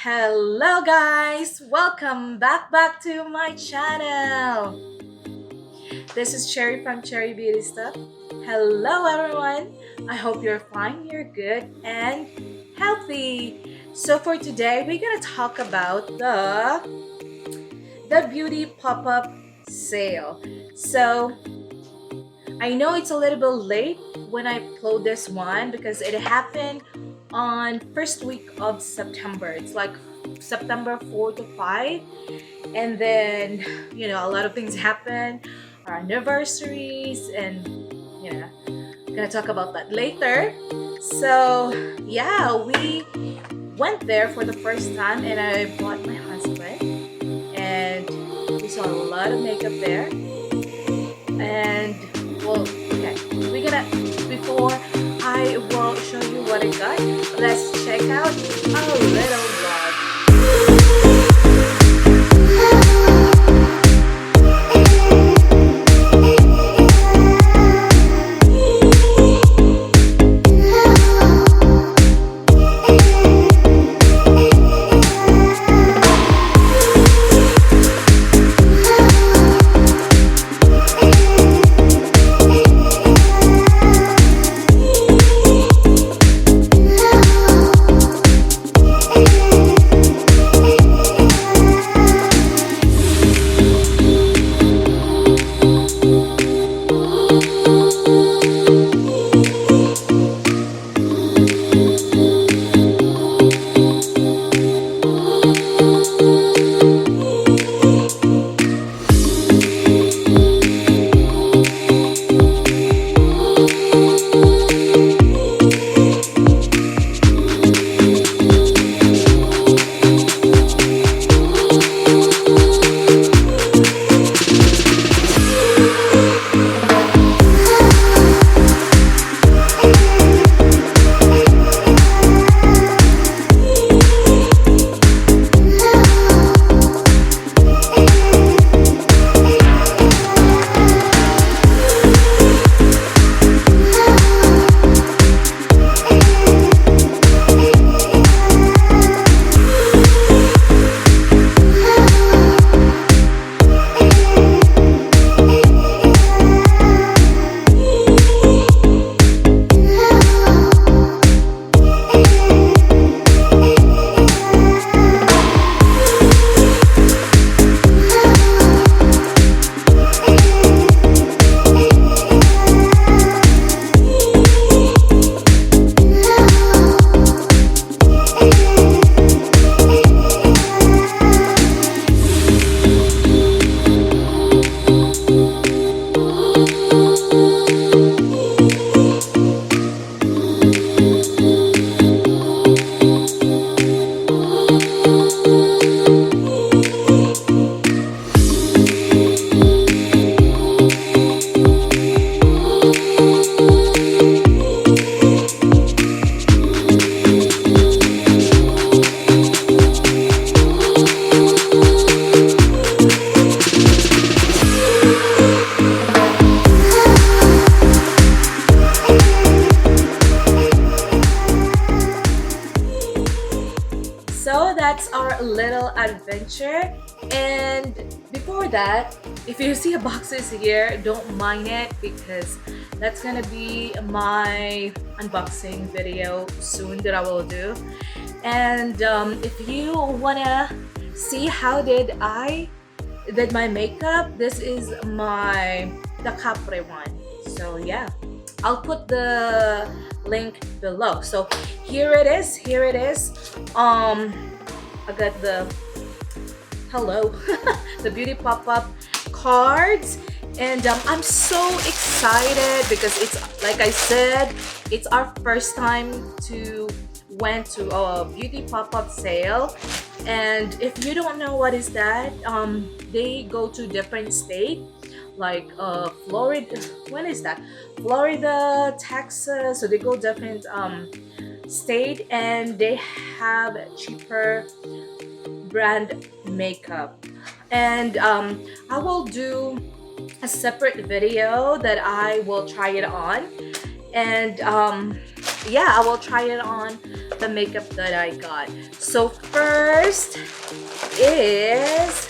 Hello guys, welcome back to my channel. This is Cherry from Cherry Beauty Stuff. Hello everyone. I hope you're fine, you're good and healthy. So for today, we're going to talk about the beauty pop-up sale. So I know it's a little bit late when I upload this one because it happened on first week of September. It's like September 4 to 5, and then a lot of things happen, our anniversaries, and gonna talk about that later. So yeah, we went there for the first time and I bought my husband, and we saw a lot of makeup there. And well, okay, we're gonna before I will show you what I got, let's check out our little vlog. So that's our little adventure. And before that, if you see a boxes here, don't mind it because that's gonna be my unboxing video soon that I will do. And if you wanna see how I did my makeup, this is the Capri one. So yeah, I'll put the link below. So here it is. I got the hello the beauty pop-up cards, and I'm so excited because it's like I said, it's our first time to went to a beauty pop-up sale. And if you don't know what is that, they go to different state like Florida. When is that? Florida, Texas. So they go different state, and they have cheaper brand makeup. And I will do a separate video that I will try it on. And yeah, I will try it on the makeup that I got. So first, first is,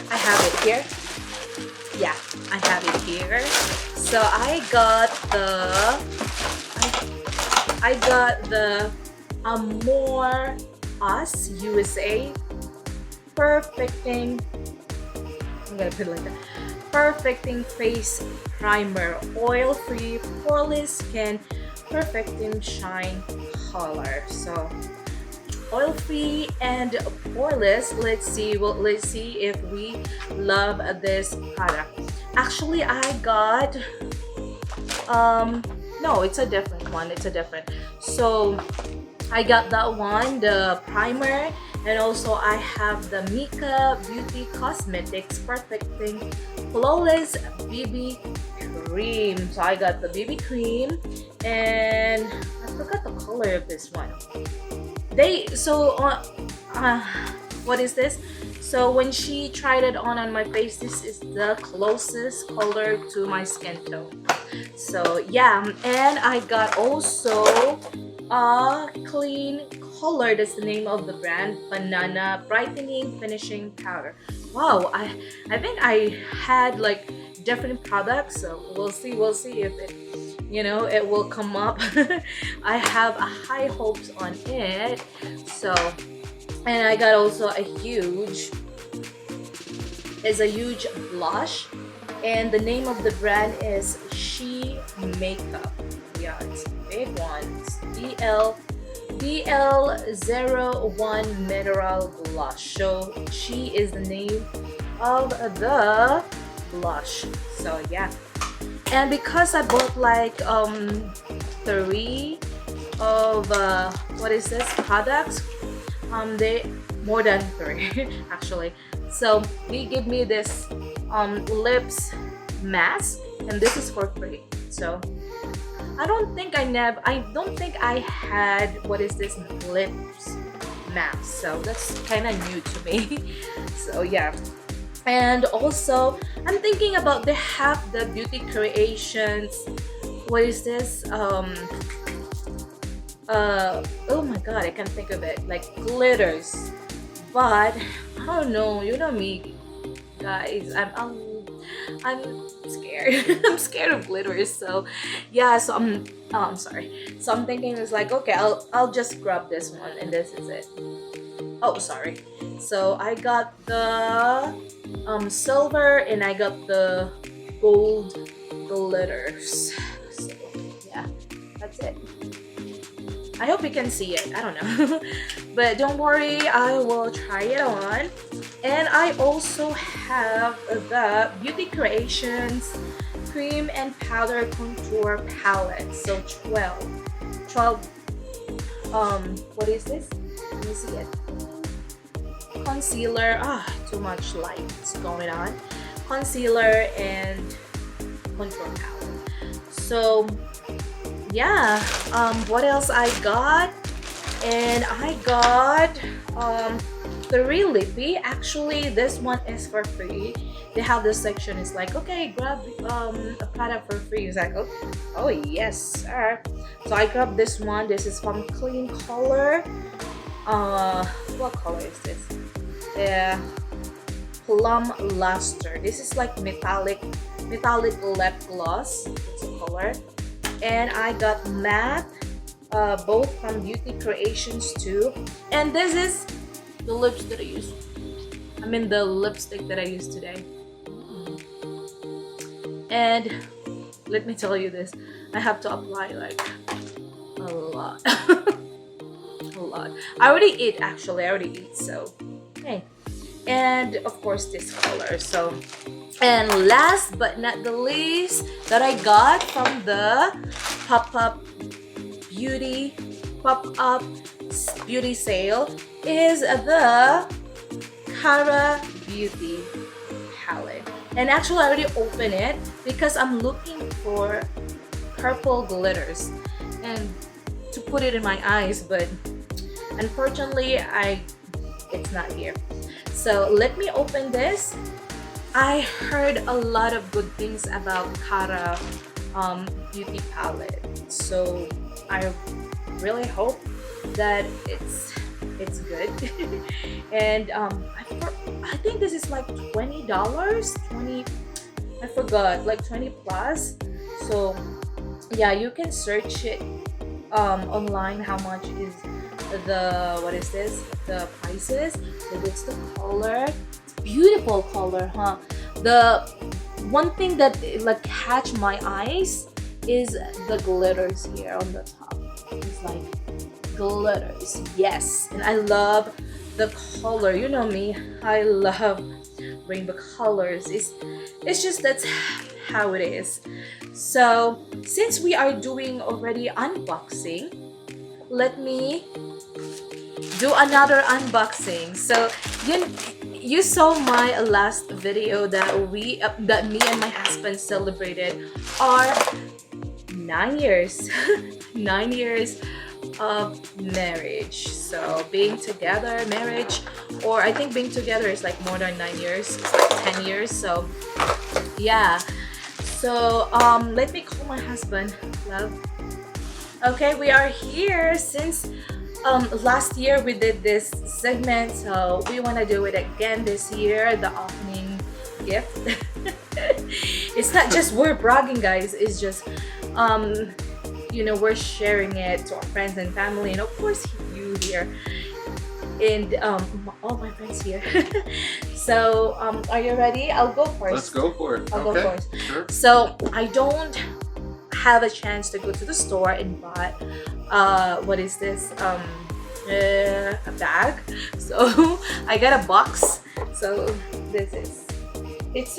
I have it here. Yeah, I have it here. So I got the Amore Us USA Perfecting, I'm gonna put it like that, Perfecting Face Primer, Oil-Free, Poreless Skin, Perfecting Shine Color. So oil-free and poreless. Let's see. Well, let's see if we love this product. Actually, I got no, it's a different one. It's a different. So I got that one, the primer, and also I have the Mika Beauty Cosmetics Perfecting Flawless BB Cream. So I got the BB cream, and I forgot the color of this one. What is this? So when she tried it on my face, this is the closest color to my skin tone. So yeah, and I got also a clean color. That's the name of the brand, Banana Brightening Finishing Powder. Wow, I think I had like different products, so we'll see if it, it will come up. I have a high hopes on it. So, and I got also a huge blush, and the name of the brand is She Makeup. Yeah, it's a big one. It's BL01 Mineral Blush. So She is the name of the blush. So yeah, and because I bought like 3 of what is this products, they more than 3 actually. So he gave me this lips mask, and this is for free. So I don't think I had, what is this, lips mask. So that's kind of new to me. So yeah. And also I'm thinking about the Beauty Creations, what is this, oh my god, I can't think of it, like glitters. But I don't know, you know me guys, I'm scared. I'm scared of glitters. So yeah, so I'm sorry. So I'm thinking it's like, okay, I'll just grab this one, and this is it. Oh, sorry. So I got the silver, and I got the gold glitters. So yeah, that's it. I hope you can see it. I don't know. But don't worry, I will try it on. And I also have the Beauty Creations Cream and Powder Contour Palette. So 12, what is this? Let me see it. Concealer, too much light is going on. Concealer and contour palette. So yeah, what else I got? And I got the Real Lippy. Actually, this one is for free. They have this section, it's like, okay, grab a product for free. It's like, oh yes sir. So I grabbed this one. This is from Clean Color. What color is this? Plum Luster. This is like metallic lip gloss. It's a color. And I got matte, both from Beauty Creations too. And this is the lips that I use. The lipstick that I used today. And let me tell you this, I have to apply like a lot. A lot. I already ate, so hey. And of course this color. So, and last but not the least that I got from the pop-up beauty sale is the Cara Beauty palette. And actually I already opened it because I'm looking for purple glitters and to put it in my eyes, but unfortunately it's not here. So let me open this. I heard a lot of good things about Cara beauty palette, so I really hope that it's good. And I think this is like $20, 20, I forgot, like 20 plus. So yeah, you can search it online how much is the, what is this, the prices. So it's the color, it's beautiful color, huh? The one thing that like catch my eyes is the glitters here on the top. It's like glitters, yes. And I love the color, you know me, I love rainbow colors. It's just that's how it is. So since we are doing already unboxing, let me do another unboxing. So you saw my last video that that me and my husband celebrated our 9 years 9 years of marriage. So being together, marriage, or I think being together is like more than 9 years, it's like 10 years. So yeah, so let me call my husband. Love. Okay, we are here since last year we did this segment, so we want to do it again this year, the opening gift. It's not just we're bragging, guys, it's just you know, we're sharing it to our friends and family, and of course you here, and all my friends here. So are you ready? I'll go first. Let's go for it. I'll go first. Sure. So I don't have a chance to go to the store and buy what is this, a bag. So I got a box. So this is, it's,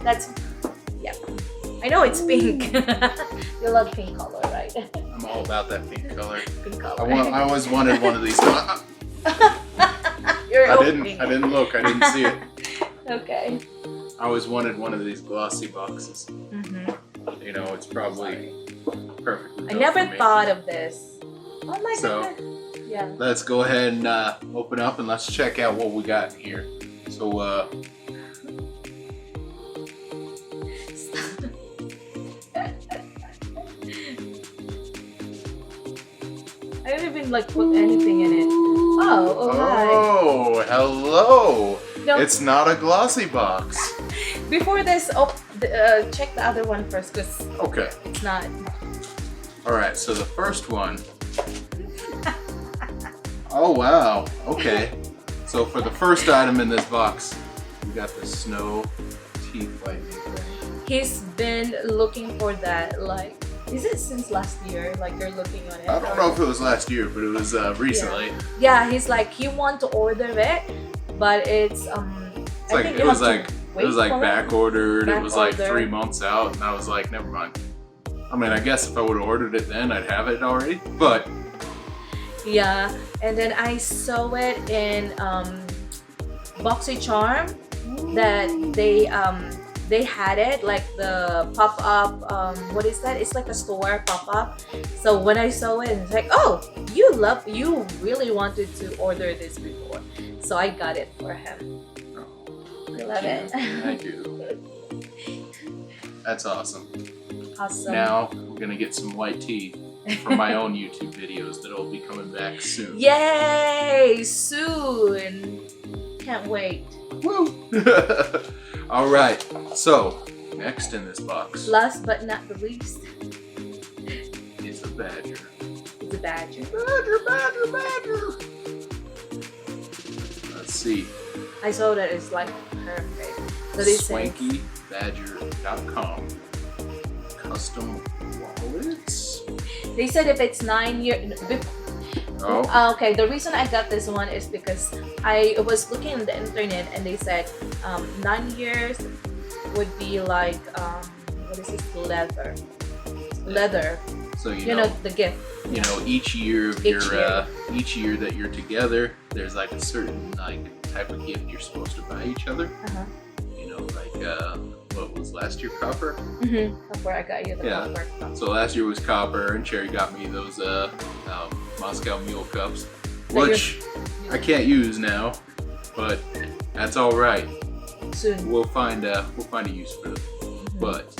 that's, yeah, I know it's pink. You love pink color, right? I'm all about that pink color. Pink color. I always wanted one of these. You're I opening. didn't look. I didn't see it. Okay. I always wanted one of these glossy boxes. Mm-hmm. You know, it's probably perfect. I never thought of this. Oh my So, goodness. Yeah. let's go ahead and open up and let's check out what we got here. So, I didn't even like put anything in it. Oh, hi. oh, hello. No, It's not a glossy box. before this, check the other one first, because Okay. it's not. All right. So the first one. Oh wow. Okay. So for the first item in this box, we got the snow teeth whitening thing. He's been looking for that, like, is it since last year? Like, you're looking on it? I don't know if it was last year, but it was recently. Yeah, he's like, he want to order it, but it's, It's like it was like back ordered. It was like 3 months out, and I was like, never mind. I mean, I guess if I would have ordered it then, I'd have it already. But yeah, and then I saw it in BoxyCharm that they had it like the pop-up, what is that, it's like a store pop-up. So when I saw it, it's like, oh, you really wanted to order this before, so I got it for him. I love it. Thank you. That's awesome. Awesome. Now we're gonna get some white teeth for my own YouTube videos that'll be coming back soon. Yay, soon, can't wait. Woo! All right. So next in this box Last but not the least, is a badger. it's a badger. Badger. Let's see. I saw that it's like perfect. So they say, SwankyBadger.com. Custom wallets. they said if it's 9 years. Oh. Okay, the reason I got this one is because I was looking on the internet and they said 9 years would be like what is this, leather. So You know the gift. you know, each year of Each your year. each year that you're together, there's like a certain like type of gift you're supposed to buy each other. Uh-huh. You know, like what was last year, copper? Mm-hmm. Copper, I got you the Yeah. copper. So last year was copper, and Cherry got me those Moscow Mule cups, That you're- which I can't use now, but that's all right. Soon. We'll find a use for them. Mhm. But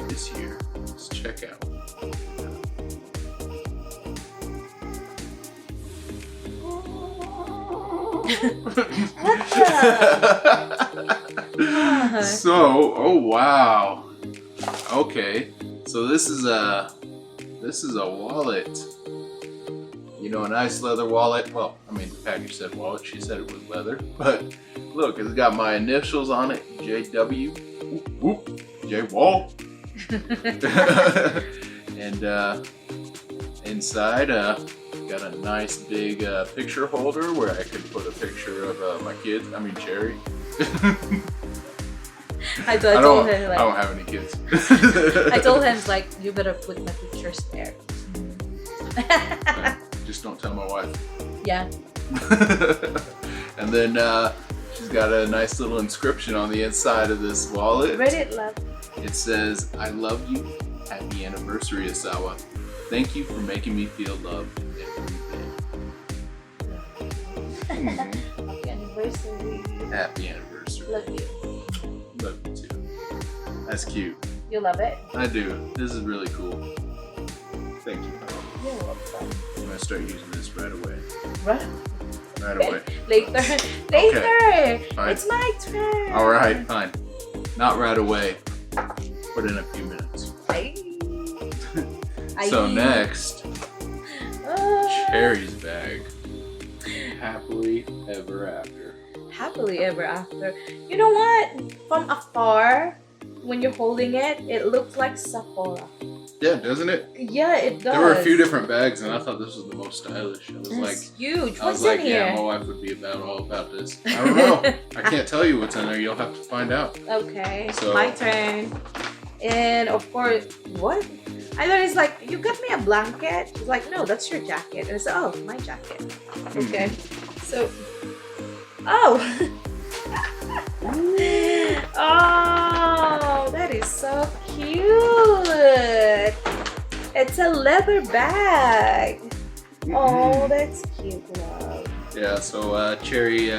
this year, let's check out. So, oh wow. Okay. So this is a wallet. You know, a nice leather wallet. Well, I mean, the package said wallet. She said it was leather. But look, it's got my initials on it. JW. Whoop, whoop, J Wall. And inside, got a nice big picture holder where I could put a picture of my kids. I mean, Cherry. I told him, I don't have any kids. I told him, like, you better put my pictures there. Just don't tell my wife. Yeah. And then she's got a nice little inscription on the inside of this wallet. Read it, love. It says, "I love you. Happy anniversary, Asawa. Thank you for making me feel loved every day." Happy anniversary. Happy anniversary. Love you. Love you too. That's cute. You love it? I do. This is really cool. Thank you. You're welcome. I'm gonna start using this right away. Right. Right away. Later. Fine. It's my turn. All right, fine. Not right away, but in a few minutes. So next, Cherry's bag. Happily ever after. Happily ever after. You know what? From afar, when you're holding it, it looks like Sephora. Yeah, doesn't it? Yeah, it does. There were a few different bags, and I thought this was the most stylish. I was It's like, huge. What's in here? yeah, my wife would be all about this. I don't know. I can't tell you what's in there. You'll have to find out. Okay, So- my turn. And of course, what? I thought it's like, you got me a blanket. She's like, no, that's your jacket. And I said, oh, my jacket. Okay, so, oh. Oh, that is so cute. It's a leather bag. Oh, that's cute, love. Yeah, so Cherry,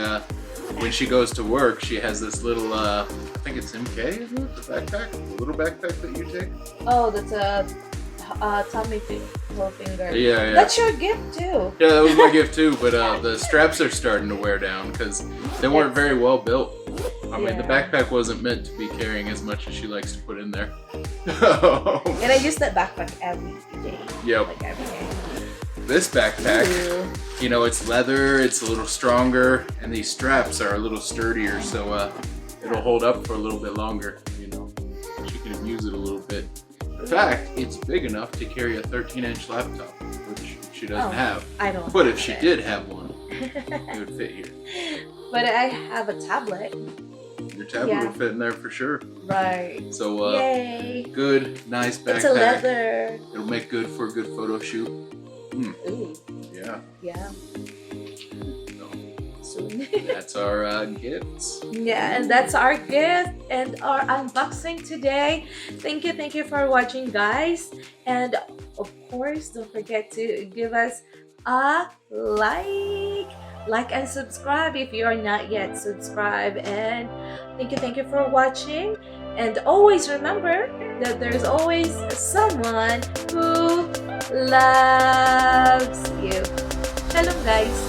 when she goes to work, she has this little, I think it's MK, isn't it? The backpack? The little backpack that you take? Oh, that's a Tommy Hilfiger. Yeah. That's your gift too. Yeah, that was my gift too, but the straps are starting to wear down because they weren't very well built. I mean, the Yeah. backpack wasn't meant to be carrying as much as she likes to put in there. And I use that backpack every day. Yep. Like every day. This backpack, Ooh. you know, it's leather, it's a little stronger, and these straps are a little sturdier, so it'll hold up for a little bit longer, you know. She can use it a little bit. In fact, it's big enough to carry a 13-inch laptop, which she doesn't have. I don't. But if have she it. did have one, it would fit here. But I have a tablet. Your tablet Yeah. would fit in there for sure. Right. So, Yay. good, nice backpack. It's a leather. It'll make good for a good photo shoot. Ooh. Yeah. Yeah. So, Soon. that's our gifts. Yeah, and that's our gift and our unboxing today. Thank you for watching, guys. And of course, don't forget to give us a like and subscribe if you are not yet subscribed. And thank you for watching. And always remember that there's always someone who loves you. Shalom, guys.